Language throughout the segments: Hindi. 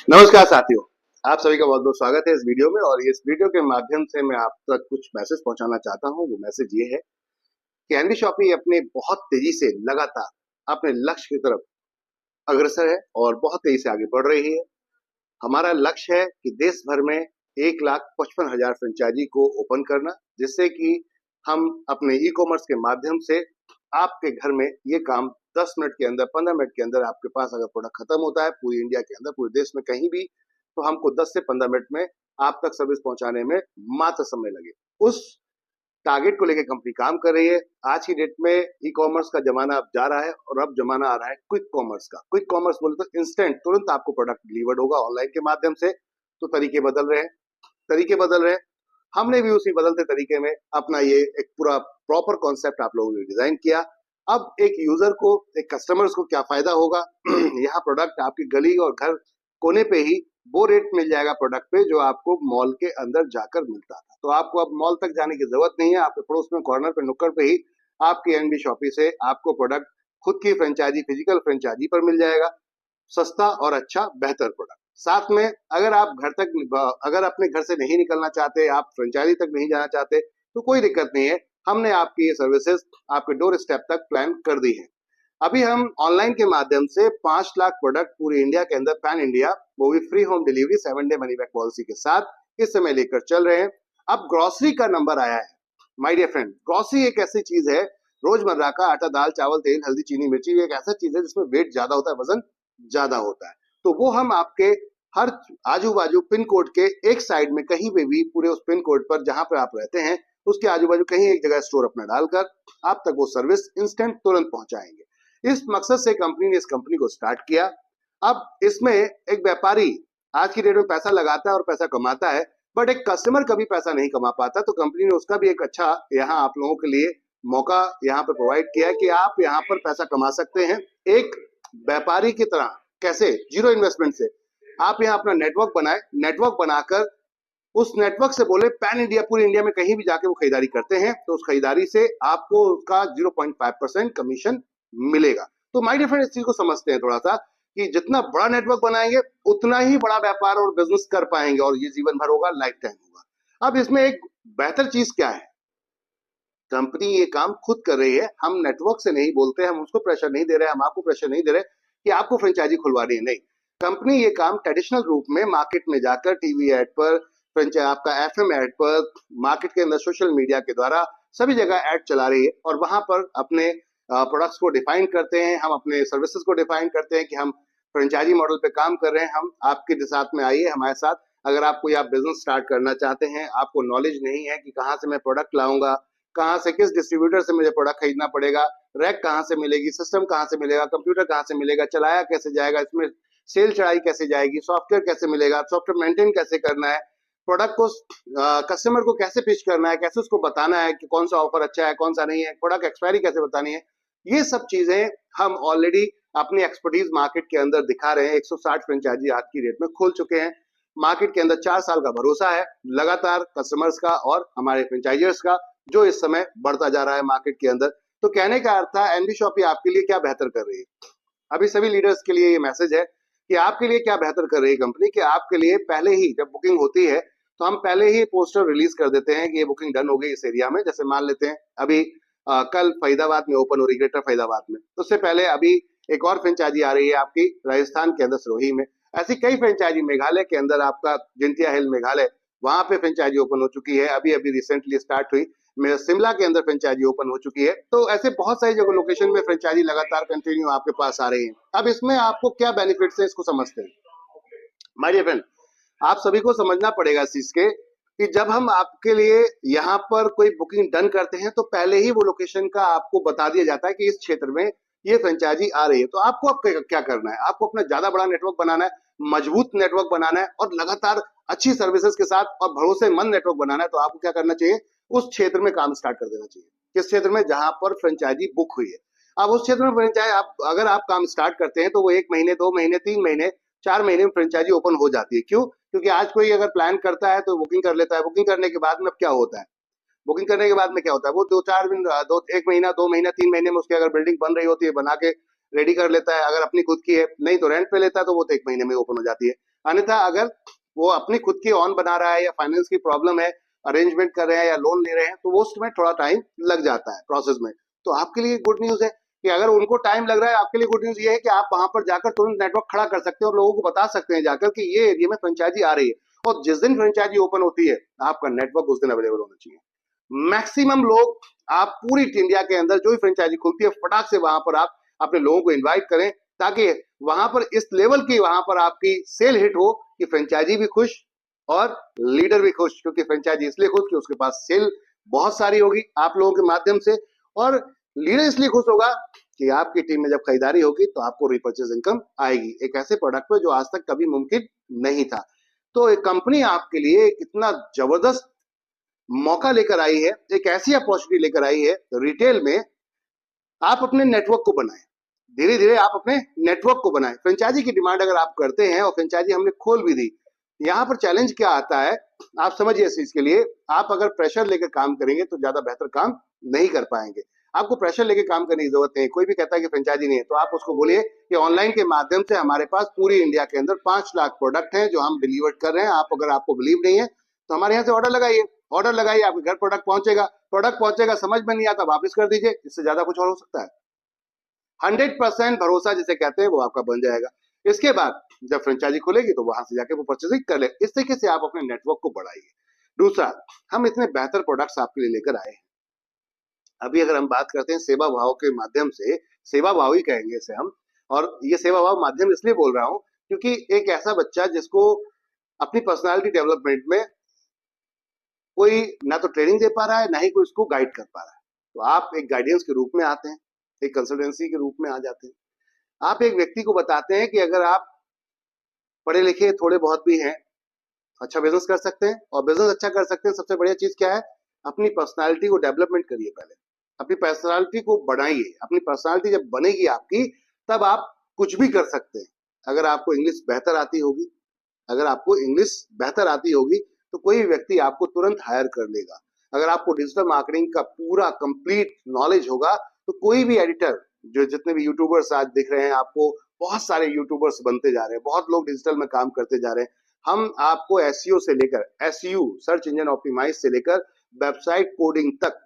नमस्कार साथियों, आप सभी का बहुत बहुत स्वागत है इस वीडियो में। और इस वीडियो के माध्यम से मैं आप तक कुछ मैसेज पहुंचाना चाहता हूं। वो मैसेज ये है कि एनवी शॉपी अपने बहुत तेजी से लगातार अपने लक्ष्य की तरफ अग्रसर है और बहुत तेजी से आगे बढ़ रही है। हमारा लक्ष्य है कि देश भर में 1,55,000 फ्रेंचाइजी को ओपन करना, जिससे कि हम अपने ई कॉमर्स के माध्यम से आपके घर में ये काम 10 मिनट के अंदर, 15 मिनट के अंदर आपके पास अगर प्रोडक्ट खत्म होता है पूरी इंडिया के अंदर, पूरे देश में कहीं भी, तो हमको 10 से 15 मिनट में आप तक सर्विस पहुंचाने में मात्र समय लगे। उस टारगेट को लेकर कंपनी काम कर रही है। आज की डेट में ई कॉमर्स का जमाना अब जा रहा है और अब जमाना आ रहा है क्विक कॉमर्स का। क्विक कॉमर्स बोले तो इंस्टेंट, तुरंत आपको प्रोडक्ट डिलीवर्ड होगा ऑनलाइन के माध्यम से। तो तरीके बदल रहे हैं, तरीके बदल रहे हैं। हमने भी उसी बदलते तरीके में अपना ये एक पूरा प्रॉपर कॉन्सेप्ट आप लोगों ने डिजाइन किया। अब एक यूजर को, एक कस्टमर्स को क्या फायदा होगा यहाँ प्रोडक्ट आपकी गली और घर कोने पे ही वो रेट मिल जाएगा प्रोडक्ट पे जो आपको मॉल के अंदर जाकर मिलता था। तो आपको अब मॉल तक जाने की जरूरत नहीं है। आपके पड़ोस में कॉर्नर पे, नुक्कड़ पे ही आपकी एनबी शॉपी से आपको प्रोडक्ट खुद की फ्रेंचाइजी, फिजिकल फ्रेंचाइजी पर मिल जाएगा। सस्ता और अच्छा बेहतर प्रोडक्ट। साथ में अगर आप अगर अपने घर से नहीं निकलना चाहते, आप फ्रेंचाइजी तक नहीं जाना चाहते, तो कोई दिक्कत नहीं है। हमने आपकी ये सर्विसेज आपके डोर स्टेप तक प्लान कर दी है। अभी हम ऑनलाइन के माध्यम से 5 लाख प्रोडक्ट पूरी इंडिया के अंदर, पैन इंडिया, वो भी free home delivery 7 day money back policy के साथ इस समय लेकर चल रहे हैं। अब ग्रोसरी का नंबर आया है। माय डियर फ्रेंड, ग्रोसरी एक ऐसी चीज है, रोजमर्रा का आटा, दाल, चावल, तेल, हल्दी, चीनी, मिर्ची, एक ऐसा चीज है जिसमें वेट ज्यादा होता है, वजन ज्यादा होता है। तो वो हम आपके हर आजू बाजू पिन कोड के एक साइड में, कहीं पे भी पूरे उस पिन कोड पर जहां पर आप रहते हैं उसके आजू बाजू कहीं एक जगह स्टोर अपना डालकर आप तक वो सर्विस इंस्टेंट तुरंत पहुंचाएंगे। इस मकसद से कंपनी ने इस कंपनी को स्टार्ट किया। अब इसमें एक व्यापारी आज की डेट में पैसा लगाता है और पैसा कमाता है, बट एक कस्टमर कभी पैसा नहीं कमा पाता। तो कंपनी ने उसका भी एक अच्छा यहाँ आप लोगों के लिए मौका यहाँ पर प्रोवाइड किया है कि आप यहाँ पर पैसा कमा सकते हैं एक व्यापारी की तरह। कैसे? जीरो इन्वेस्टमेंट से। आप यहाँ अपना नेटवर्क बनाए, नेटवर्क बनाकर उस नेटवर्क से बोले पैन इंडिया, पूरी इंडिया में कहीं भी जाके वो खरीदारी करते हैं तो उस खरीदारी से आपको उसका 0.5% कमीशन मिलेगा। तो माय डियर फ्रेंड, इस चीज को समझते हैं थोड़ा सा कि जितना बड़ा नेटवर्क बनाएंगे उतना ही बड़ा व्यापार और बिजनेस कर पाएंगे और ये जीवन भर होगा, लाइफ टाइम होगा। अब इसमें एक बेहतर चीज क्या है, कंपनी ये काम खुद कर रही है। हम नेटवर्क से नहीं बोलते, हम उसको प्रेशर नहीं दे रहे, हम आपको प्रेशर नहीं दे रहे कि आपको फ्रेंचाइजी खुलवानी है, नहीं। कंपनी ये काम ट्रेडिशनल रूप में मार्केट में जाकर टीवी एड पर, आपका एफएम एड पर, मार्केट के अंदर सोशल मीडिया के द्वारा सभी जगह एड चला रही है और वहां पर अपने प्रोडक्ट्स को डिफाइन करते हैं, हम अपने सर्विसेज को डिफाइन करते हैं कि हम फ्रेंचाइजी मॉडल पे काम कर रहे हैं। हम आपके साथ में आइए हमारे साथ। अगर आप कोई बिजनेस स्टार्ट करना चाहते हैं, आपको नॉलेज नहीं है कि कहाँ से मैं प्रोडक्ट लाऊंगा, कहाँ से, किस डिस्ट्रीब्यूटर से मुझे प्रोडक्ट खरीदना पड़ेगा, रैक कहाँ से मिलेगी, सिस्टम कहाँ से मिलेगा, कंप्यूटर कहाँ से मिलेगा, चलाया कैसे जाएगा, इसमें सेल चढ़ाई कैसे जाएगी, सॉफ्टवेयर कैसे मिलेगा, सॉफ्टवेयर मेंटेन कैसे करना है, प्रोडक्ट को कस्टमर को कैसे पिच करना है, कैसे उसको बताना है कि कौन सा ऑफर अच्छा है, कौन सा नहीं है, प्रोडक्ट एक्सपायरी कैसे बतानी है, ये सब चीजें हम ऑलरेडी अपनी एक्सपर्टीज मार्केट के अंदर दिखा रहे हैं। 160 फ्रेंचाइजी आज की डेट में खुल चुके हैं। मार्केट के अंदर 4 साल का भरोसा है लगातार कस्टमर्स का और हमारे फ्रेंचाइजर्स का, जो इस समय बढ़ता जा रहा है मार्केट के अंदर। तो कहने का अर्थ था एनबी शॉपी आपके लिए क्या बेहतर कर रही है। अभी सभी लीडर्स के लिए ये मैसेज है कि आपके लिए क्या बेहतर कर रही है कंपनी, कि आपके लिए पहले ही जब बुकिंग होती है तो हम पहले ही पोस्टर रिलीज कर देते हैं कि ये बुकिंग डन हो गई इस एरिया में। जैसे मान लेते हैं अभी कल फरीदाबाद में ओपन हो रही, ग्रेटर फरीदाबाद में, तो उससे पहले अभी एक और फ्रेंचाइजी आ रही है आपकी राजस्थान के अंदर सिरोही में। ऐसी कई फ्रेंचाइजी, मेघालय के अंदर आपका जिंटिया हिल मेघालय, वहां पे फ्रेंचाइजी ओपन हो चुकी है, अभी अभी रिसेंटली स्टार्ट हुई। मेरा शिमला के अंदर फ्रेंचाइजी ओपन हो चुकी है। तो ऐसे बहुत सारी जगह लोकेशन में फ्रेंचाइजी लगातार कंटिन्यू आपके पास आ रही है। अब इसमें आपको क्या बेनिफिट्स है, इसको समझते हैं। माय डियर फ्रेंड, आप सभी को समझना पड़ेगा इस चीज के कि जब हम आपके लिए यहाँ पर कोई बुकिंग डन करते हैं तो पहले ही वो लोकेशन का आपको बता दिया जाता है कि इस क्षेत्र में ये फ्रेंचाइजी आ रही है। तो आपको अब क्या करना है, आपको अपना ज्यादा बड़ा नेटवर्क बनाना है, मजबूत नेटवर्क बनाना है और लगातार अच्छी सर्विसेज के साथ और भरोसेमंद नेटवर्क बनाना है। तो आपको क्या करना चाहिए, उस क्षेत्र में काम स्टार्ट कर देना चाहिए। किस क्षेत्र में? जहां पर फ्रेंचाइजी बुक हुई है। अब उस क्षेत्र में फ्रेंचाइजी अगर आप काम स्टार्ट करते हैं तो वो 1 महीने, 2 महीने, 3 महीने, 4 महीने में फ्रेंचाइजी ओपन हो जाती है। क्यों? क्योंकि आज कोई अगर प्लान करता है तो बुकिंग कर लेता है। बुकिंग करने के बाद में क्या होता है, बुकिंग करने के बाद में क्या होता है, वो 2-4 दिन, 1 महीना, 2 महीना, 3 महीने में उसकी अगर बिल्डिंग बन रही होती है, बना के रेडी कर लेता है। अगर अपनी खुद की है, नहीं तो रेंट पे लेता है, तो वो तो 1 महीने में ओपन हो जाती है। अन्यथा अगर वो अपनी खुद की ऑन बना रहा है या फाइनेंस की प्रॉब्लम है, अरेंजमेंट कर रहे हैं या लोन ले रहे हैं, तो वो उसमें थोड़ा टाइम लग जाता है प्रोसेस में। तो आपके लिए गुड न्यूज है कि अगर उनको टाइम लग रहा है, आपके लिए गुड न्यूज ये है कि आप वहां पर जाकर तुरंत नेटवर्क खड़ा कर सकते हैं और लोगों को बता सकते हैं जाकर कि ये एरिया में फ्रेंचाइजी आ रही है, और जिस दिन फ्रेंचाइजी ओपन होती है आपका नेटवर्क उस दिन अवेलेबल होना चाहिए। मैक्सिमम लोग, आप पूरी इंडिया के अंदर जो भी फ्रेंचाइजी खुलती है फटाक से वहां पर आप अपने लोगों को इन्वाइट करें, ताकि वहां पर इस लेवल की वहां पर आपकी सेल हिट हो कि फ्रेंचाइजी भी खुश और लीडर भी खुश, क्योंकि फ्रेंचाइजी इसलिए खुश कि उसके पास सेल बहुत सारी होगी आप लोगों के माध्यम से, और लीडर इसलिए खुश होगा कि आपकी टीम में जब खरीदारी होगी तो आपको रिपर्चेज इनकम आएगी एक ऐसे प्रोडक्ट पे जो आज तक कभी मुमकिन नहीं था। तो एक कंपनी आपके लिए कितना जबरदस्त मौका लेकर आई है, एक ऐसी अपॉर्चुनिटी लेकर आई है रिटेल में। आप अपने नेटवर्क को बनाएं, धीरे धीरे आप अपने नेटवर्क को बनाएं। फ्रेंचाइजी की डिमांड अगर आप करते हैं और फ्रेंचाइजी हमने खोल भी दी, यहाँ पर चैलेंज क्या आता है आप समझिए। इस चीज के लिए आप अगर प्रेशर लेकर काम करेंगे तो ज्यादा बेहतर काम नहीं कर पाएंगे। आपको प्रेशर लेकर काम करने की जरूरत नहीं। कोई भी कहता है कि फ्रेंचाइजी नहीं है, तो आप उसको बोलिए कि ऑनलाइन के माध्यम से हमारे पास पूरी इंडिया के अंदर 5 लाख प्रोडक्ट हैं जो हम डिलीवर कर रहे हैं। आप अगर आपको बिलीव नहीं है तो हमारे यहाँ से ऑर्डर लगाइए, ऑर्डर लगाइए, आपके घर प्रोडक्ट पहुंचेगा, समझ में नहीं आता वापिस कर दीजिए। इससे ज्यादा कुछ और हो सकता है? 100% भरोसा जिसे कहते हैं वो आपका बन जाएगा। इसके बाद जब फ्रेंचाइजी खुलेगी तो वहां से जाके वो परचेजिंग कर ले। इस तरीके से आप अपने नेटवर्क को बढ़ाइए। दूसरा, हम इतने बेहतर प्रोडक्ट्स आपके लिए लेकर आए हैं। अभी अगर हम बात करते हैं सेवा भाव के माध्यम से, सेवा भाव ही कहेंगे इसे हम, और ये सेवा भाव माध्यम इसलिए बोल रहा हूं क्योंकि एक ऐसा बच्चा जिसको अपनी पर्सनालिटी डेवलपमेंट में कोई ना तो ट्रेनिंग दे पा रहा है, ना ही कोई उसको गाइड कर पा रहा है, तो आप एक गाइडेंस के रूप में आते हैं, एक कंसल्टेंसी के रूप में आ जाते हैं। आप एक व्यक्ति को बताते हैं कि अगर आप पढ़े लिखे थोड़े बहुत भी हैं, अच्छा बिजनेस कर सकते हैं, और बिजनेस अच्छा कर सकते हैं, सबसे बढ़िया चीज क्या है? अपनी पर्सनालिटी को डेवलपमेंट करिए। पहले अपनी पर्सनालिटी को बढ़ाइए। अपनी पर्सनालिटी जब बनेगी आपकी, तब आप कुछ भी कर सकते हैं। अगर आपको इंग्लिश बेहतर आती होगी, अगर आपको इंग्लिश बेहतर आती होगी तो कोई व्यक्ति आपको तुरंत हायर कर लेगा। अगर आपको डिजिटल मार्केटिंग का पूरा कंप्लीट नॉलेज होगा तो कोई भी एडिटर, जो जितने भी यूट्यूबर्स आज दिख रहे हैं आपको, बहुत सारे यूट्यूबर्स बनते जा रहे हैं, बहुत लोग डिजिटल में काम करते जा रहे हैं। हम आपको एसईओ से लेकर, एसईयू सर्च इंजन ऑप्टिमाइज से लेकर वेबसाइट कोडिंग तक,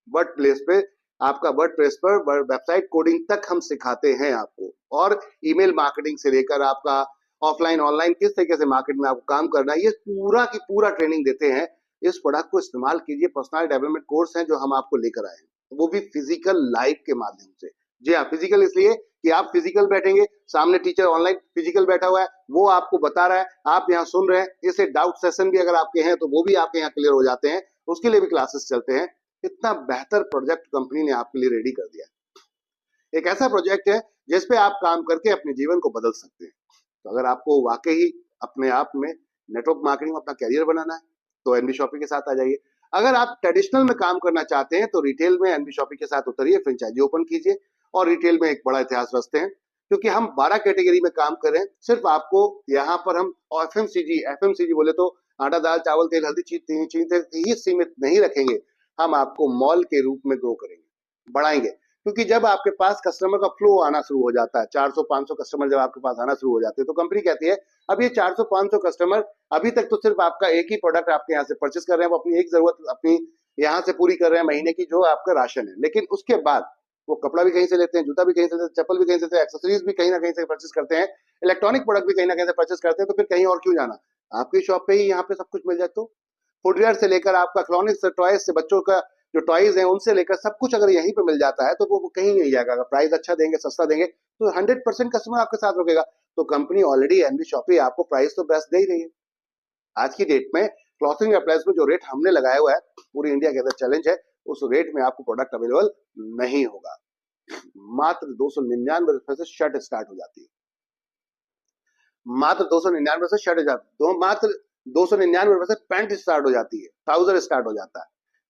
वर्डप्रेस पे आपका वर्डप्रेस पर वेबसाइट कोडिंग तक हम सिखाते हैं आपको, और ईमेल मार्केटिंग से लेकर आपका ऑफलाइन ऑनलाइन किस तरीके से मार्केट में आपको काम करना है, ये पूरा की पूरा ट्रेनिंग देते हैं। इस प्रोडक्ट को इस्तेमाल कीजिए। पर्सनल डेवलपमेंट कोर्स है जो हम आपको लेकर आए हैं, वो भी फिजिकल लाइव के माध्यम से। जी हाँ, फिजिकल इसलिए कि आप फिजिकल बैठेंगे, सामने टीचर ऑनलाइन फिजिकल बैठा हुआ है, वो आपको बता रहा है, आप यहाँ सुन रहे हैं। इसे डाउट सेशन भी अगर आपके हैं तो वो भी आपके यहाँ क्लियर हो जाते हैं, उसके लिए भी क्लासेस चलते हैं। इतना बेहतर प्रोजेक्ट कंपनी ने आपके लिए रेडी कर दिया। एक ऐसा प्रोजेक्ट है जिसपे आप काम करके अपने जीवन को बदल सकते हैं। तो अगर आपको वाकई अपने आप में नेटवर्क मार्केटिंग में अपना कैरियर बनाना है तो एनबी शॉपी के साथ आ जाइए। अगर आप ट्रेडिशनल में काम करना चाहते हैं तो रिटेल में एनबी शॉपी के साथ उतरिए, फ्रेंचाइजी ओपन कीजिए, और रिटेल में एक बड़ा इतिहास रचते हैं, क्योंकि हम 12 कैटेगरी में काम कर रहे हैं। सिर्फ आपको यहाँ पर हम एफएमसीजी बोले तो आटा दाल चावल तेल हल्दी चीनी ही सीमित नहीं रखेंगे। हम आपको मॉल के रूप में ग्रो करेंगे, बढ़ाएंगे। क्योंकि जब आपके पास कस्टमर का फ्लो आना शुरू हो जाता है, 400-500 कस्टमर जब आपके पास आना शुरू हो जाते हैं, तो कंपनी कहती है अब ये 400-500 कस्टमर अभी तक तो सिर्फ आपका एक ही प्रोडक्ट आपके यहाँ से परचेस कर रहे हैं, वो अपनी एक जरूरत अपनी यहाँ से पूरी कर रहे हैं महीने की, जो आपका राशन है। लेकिन उसके बाद वो कपड़ा भी कहीं से लेते हैं, जूता भी कहीं से लेते हैं, चप्पल भी कहीं से लेते हैं, एक्सेसरीज भी कहीं ना कहीं से परचेस करते हैं, इलेक्ट्रॉनिक प्रोडक्ट भी कहीं ना कहीं से परचेस करते हैं। तो फिर कहीं और क्यों जाना? आपकी शॉप पे ही यहाँ पे सब कुछ मिल जाए। तो फुटवेयर से लेकर आपका खिलौने से, टॉयज से, बच्चों का जो टॉयज हैं उनसे लेकर सब कुछ अगर यहीं पे मिल जाता है तो वो कहीं नहीं जाएगा। अगर प्राइस अच्छा देंगे, सस्ता देंगे, तो 100% कस्टमर आपके साथ रुकेगा। तो कंपनी ऑलरेडी एनबी शॉपी आपको प्राइस तो बेस्ट दे ही रही है। आज की डेट में क्लॉथिंग अप्लायंस में जो रेट हमने लगाया हुआ है, पूरी इंडिया के अंदर चैलेंज है, उस रेट में आपको प्रोडक्ट अवेलेबल नहीं होगा। मात्र 299 रुपए से शर्ट स्टार्ट हो जाती है, मात्र 299 से शर्ट जाती, मात्र 299 रुपए से पैंट स्टार्ट हो जाती है, ट्राउजर स्टार्ट हो जाता है।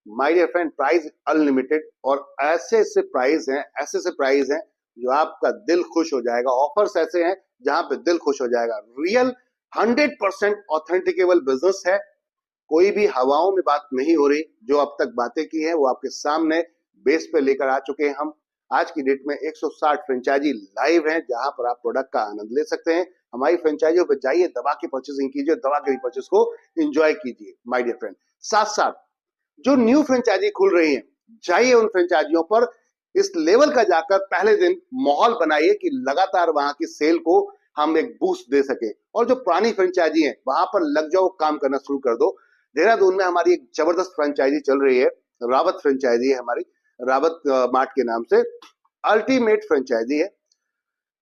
My dear friend, price unlimited, और ऐसे ऐसे प्राइस हैं जो आपका दिल खुश हो जाएगा। ऑफर्स ऐसे हैं जहां पे दिल खुश हो जाएगा। रियल 100% ऑथेंटिकेबल बिजनेस है। कोई भी हवाओं में बात नहीं हो रही। जो अब तक बातें की हैं वो आपके सामने बेस पे लेकर आ चुके हैं हम। आज की डेट में 160 फ्रेंचाइजी लाइव हैं जहां पर आप प्रोडक्ट का आनंद ले सकते हैं। हमारी फ्रेंचाइजियों पर जाइए, दबा के परचेसिंग कीजिए, दबा के परचेस को एंजॉय कीजिए माय डियर फ्रेंड। साथ साथ जो न्यू फ्रेंचाइजी खुल रही हैं, जाइए उन फ्रेंचाइजियों पर इस लेवल का जाकर पहले दिन माहौल बनाइए कि लगातार वहां की सेल को हम एक बूस्ट दे सके। और जो पुरानी फ्रेंचाइजी है वहां पर लग जाओ, काम करना शुरू कर दो। देहरादून में हमारी एक जबरदस्त फ्रेंचाइजी चल रही है, रावत फ्रेंचाइजी है हमारी, रावत मार्ट के नाम से, अल्टीमेट फ्रेंचाइजी है।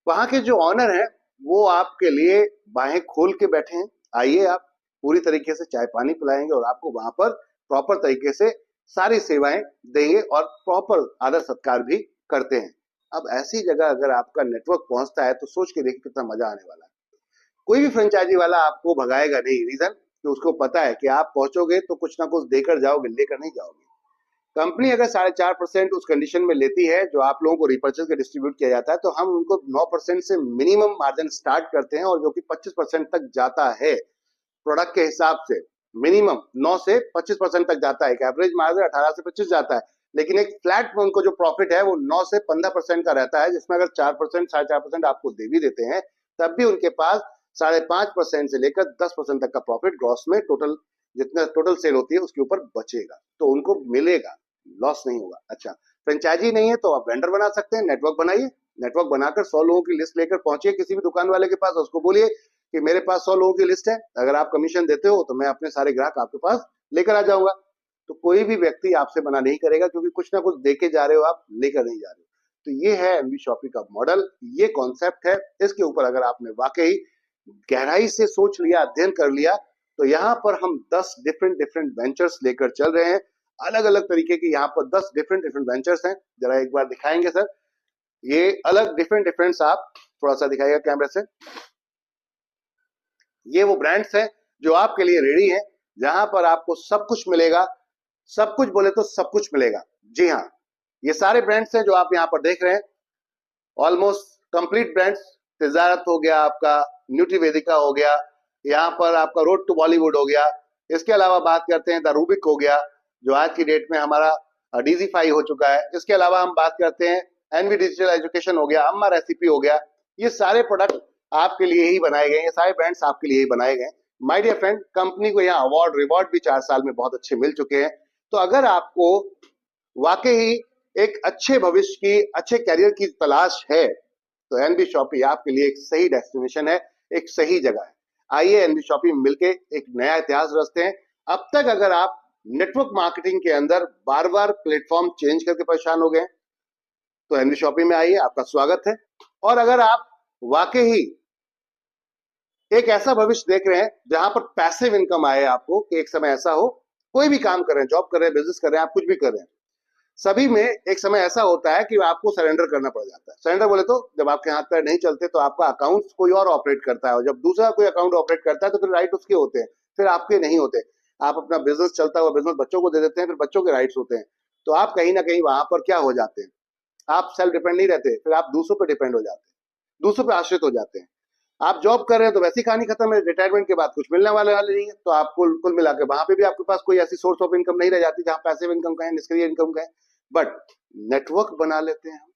वहां के जो ऑनर हैं वो आपके लिए बाहें खोल के बैठे हैं। आइए, आप पूरी तरीके से चाय पानी पिलाएंगे और आपको वहां पर प्रॉपर तरीके से सारी सेवाएं देंगे और प्रॉपर आदर सत्कार भी करते हैं। अब ऐसी जगह अगर आपका नेटवर्क पहुंचता है तो सोच के देखिए कितना मजा आने वाला है। कोई भी फ्रेंचाइजी वाला आपको भगाएगा नहीं, रीजन कि उसको पता है कि आप पहुंचोगे तो कुछ ना कुछ देकर जाओगे, लेकर नहीं जाओगे। कंपनी अगर 4.5% उस कंडीशन में लेती है जो आप लोगों को रिपर्चेज के डिस्ट्रीब्यूट किया जाता है, तो हम उनको 9% से मिनिमम मार्जिन स्टार्ट करते हैं और जो कि 25% तक जाता है प्रोडक्ट के हिसाब से। मिनिमम 9 से 25% तक जाता है, एवरेज मार्जिन 18 से 25 जाता है, लेकिन एक फ्लैट में उनको जो प्रॉफिट है वो 9 से 15% का रहता है, जिसमें अगर 4% 4.5% आपको दे भी देते हैं तब भी उनके पास 5.5% से लेकर 10% तक का प्रॉफिट ग्रॉस में टोटल, जितना टोटल सेल होती है उसके ऊपर बचेगा, तो उनको मिलेगा, लॉस नहीं होगा। अच्छा, फ्रेंचाइजी नहीं है तो आप वेंडर बना सकते हैं, नेटवर्क बनाइए, नेटवर्क बनाकर 100 लोगों की लिस्ट लेकर पहुंचिए किसी भी दुकान वाले के पास, उसको बोलिए कि मेरे पास 100 लोगों की लिस्ट है, अगर आप कमीशन देते हो तो मैं अपने सारे ग्राहक आपके पास लेकर आ जाऊंगा। तो कोई भी व्यक्ति आपसे मना नहीं करेगा, क्योंकि कुछ ना कुछ देके जा रहे हो, आप लेकर नहीं जा रहे हो। तो ये है एनबी शॉपी का मॉडल, ये कॉन्सेप्ट है। इसके ऊपर अगर आपने वाकई गहराई से सोच लिया, अध्ययन कर लिया, तो यहाँ पर हम 10 डिफरेंट वेंचर्स लेकर चल रहे हैं। अलग अलग तरीके के यहाँ पर 10 डिफरेंट वेंचर्स हैं। जरा एक बार दिखाएंगे सर, ये अलग डिफरेंट आप थोड़ा सा दिखाइएगा कैमरे से। ये वो ब्रांड्स हैं जो आपके लिए रेडी हैं, जहां पर आपको सब कुछ मिलेगा। सब कुछ बोले तो सब कुछ मिलेगा। जी हाँ, ये सारे ब्रांड्स हैं जो आप यहाँ पर देख रहे हैं, ऑलमोस्ट कंप्लीट ब्रांड्स। तिजारत हो गया आपका, न्यूट्रीवेदिका हो गया, यहाँ पर आपका रोड टू बॉलीवुड हो गया। इसके अलावा बात करते हैं द रूबिक हो गया, जो आज की डेट में हमारा डीजी5 हो चुका है। इसके अलावा हम बात करते हैं एनवी डिजिटल एजुकेशन हो गया, अम्मा रेसिपी हो गया। ये सारे प्रोडक्ट आपके लिए ही बनाए गए, ये सारे ब्रांड्स आपके लिए ही बनाए गए। माय डियर फ्रेंड, कंपनी को यहाँ अवार्ड रिवॉर्ड भी 4 साल में बहुत अच्छे मिल चुके हैं। तो अगर आपको वाकई एक अच्छे भविष्य की, अच्छे करियर की तलाश है तो एनबी शॉपी आपके लिए एक सही डेस्टिनेशन है, एक सही जगह है। आइए एनबी शॉपी मिलके एक नया इतिहास रचते हैं। अब तक अगर आप नेटवर्क मार्केटिंग के अंदर बार बार प्लेटफॉर्म चेंज करके परेशान हो गए तो एनबी शॉपी में आइए, आपका स्वागत है। और अगर आप वाकई एक ऐसा भविष्य देख रहे हैं जहां पर पैसिव इनकम आए आपको, कि एक समय ऐसा हो, कोई भी काम कर रहे हैं, जॉब कर रहे हैं, बिजनेस कर रहे हैं, आप कुछ भी कर रहे हैं, सभी में एक समय ऐसा होता है कि आपको सरेंडर करना पड़ जाता है। सरेंडर बोले तो जब आपके हाथ पैर नहीं चलते तो आपका अकाउंट कोई और ऑपरेट करता है, और जब दूसरा कोई अकाउंट ऑपरेट करता है तो फिर राइट उसके होते हैं, फिर आपके नहीं होते। आप अपना बिजनेस चलता हुआ बिजनेस बच्चों को दे देते हैं, फिर बच्चों के राइट्स होते हैं। तो आप कहीं ना कहीं वहां पर क्या हो जाते हैं, आप सेल्फ डिपेंड नहीं रहते, फिर आप दूसरों पर डिपेंड हो जाते हैं, दूसरों पर आश्रित हो जाते हैं। आप जॉब कर रहे हैं तो वैसी कहानी खत्म है, रिटायरमेंट के बाद कुछ मिलने वाले नहीं है, तो आप कुल मिलाकर वहां पे भी आपके पास कोई ऐसी सोर्स ऑफ इनकम नहीं रह जाती जहां पैसिव इनकम का है, निष्क्रिय इनकम का है। बट नेटवर्क बना लेते हैं हम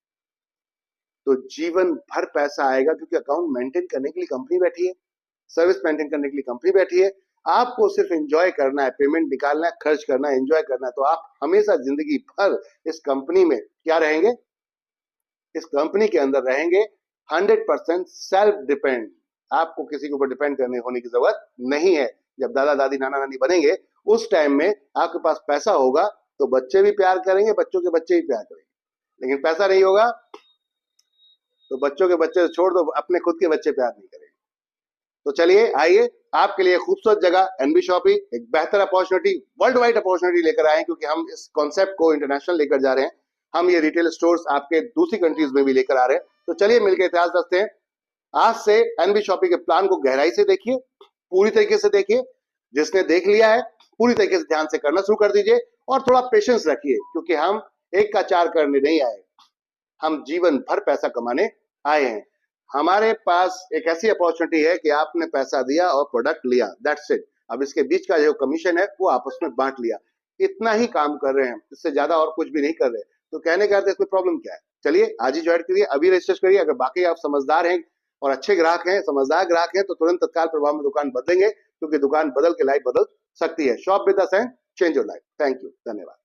तो जीवन भर पैसा आएगा, क्योंकि अकाउंट मेंटेन करने के लिए कंपनी बैठी है, सर्विस मेंटेन करने के लिए कंपनी बैठी है। आपको सिर्फ एंजॉय करना है, पेमेंट निकालना है, खर्च करना है, एंजॉय करना है। तो आप हमेशा जिंदगी भर इस कंपनी में क्या रहेंगे, इस कंपनी के अंदर रहेंगे 100% सेल्फ डिपेंड। आपको किसी के ऊपर डिपेंड करने होने की जरूरत नहीं है। जब दादा दादी नाना नानी बनेंगे उस टाइम में आपके पास पैसा होगा तो बच्चे भी प्यार करेंगे, बच्चों के बच्चे भी प्यार करेंगे। लेकिन पैसा नहीं होगा तो बच्चों के बच्चे छोड़ दो, अपने खुद के बच्चे प्यार नहीं करेंगे। तो चलिए आइए, आपके लिए खूबसूरत जगह एनबी शॉपी, एक बेहतर अपॉर्चुनिटी, वर्ल्ड वाइड अपॉर्चुनिटी लेकर आए, क्योंकि हम इस कॉन्सेप्ट को इंटरनेशनल लेकर जा रहे हैं। हम ये रिटेल स्टोर्स आपके दूसरी कंट्रीज में भी लेकर आ रहे हैं। तो चलिए मिलकर इतिहास रचते हैं। आज से एनबी शॉपी के प्लान को गहराई से देखिए, पूरी तरीके से देखिए। जिसने देख लिया है पूरी तरीके से ध्यान से करना शुरू कर दीजिए, और थोड़ा पेशेंस रखिए, क्योंकि हम एक का चार करने नहीं आए, हम जीवन भर पैसा कमाने आए हैं। हमारे पास एक ऐसी अपॉर्चुनिटी है कि आपने पैसा दिया और प्रोडक्ट लिया, दैट्स इट। अब इसके बीच का जो कमीशन है वो आपस में बांट लिया, इतना ही काम कर रहे हैं, इससे ज्यादा और कुछ भी नहीं कर रहे। तो कहने का अर्थ इसमें प्रॉब्लम क्या है? चलिए आज ही ज्वाइन करिए, अभी रजिस्टर करिए। अगर बाकी आप समझदार हैं और अच्छे ग्राहक हैं, समझदार ग्राहक हैं, तो तुरंत तत्काल प्रभाव में दुकान बदलेंगे, क्योंकि दुकान बदल के लाइफ बदल सकती है। Shop with us and change your life. Thank you, धन्यवाद।